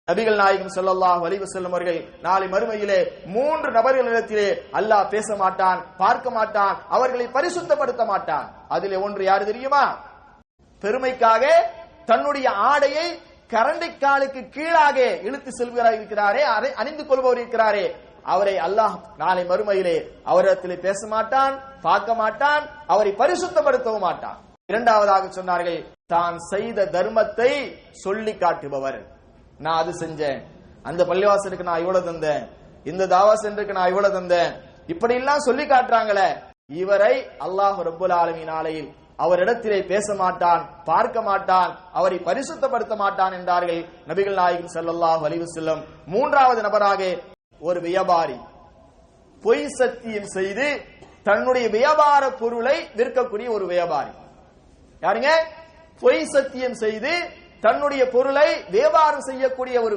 நபிகள் நாயகம் ஸல்லல்லாஹு அலைஹி வஸல்லம் அவர்கள் நாளை மறுமையிலே 3 நபர்களிடத்திலே அல்லாஹ் பேச மாட்டான், பார்க்க மாட்டான், அவர்களை பரிசுத்தப்படுத்த மாட்டான். அதிலே ஒன்று யாரு தெரியுமா? பெருமைக்காக தன்னுடைய ஆடையை கரண்டைக்காலுக்கு கீழாக இழுத்து செல்கிறார் இருக்கிறாரே, அணிந்து கொள்பவர் இருக்கிறாரே, அவரை அல்லாஹ் நாளை மறுமையிலே அவரிடத்திலே பேச மாட்டான், பார்க்க மாட்டான், அவரை பரிசுத்தப்படுத்தவும் மாட்டான். இரண்டாவதாக சொன்னார்கள், தான் செய்த தர்மத்தை சொல்லி காட்டுபவர். நான் அது செஞ்சேன், அந்த பள்ளிவாசலுக்கு நான் இவ்வளவு தந்தேன், இந்த தாவா சென்டருக்கு நான் இவ்வளவு தந்தேன், இப்படி எல்லாம் சொல்லி காட்டுறாங்களே, இவரை அல்லாஹ் ரப்புல் ஆலமீன் நாளையில் அவரிடத்திலே பேச மாட்டான், பார்க்க மாட்டான், அவரை பரிசுத்தப்படுத்த மாட்டான் என்றார்கள் நபிகள் நாயகம் ஸல்லல்லாஹு அலைஹி வஸல்லம். மூன்றாவது நபராக ஒரு வியாபாரி பொய் சத்தியம் செய்து தன்னுடைய வியாபார பொருளை விற்கக்கூடிய ஒரு வியாபாரி. யாருங்க? பொய் சத்தியம் செய்து தன்னுடைய பொருளை வியாபாரம் செய்யக்கூடிய ஒரு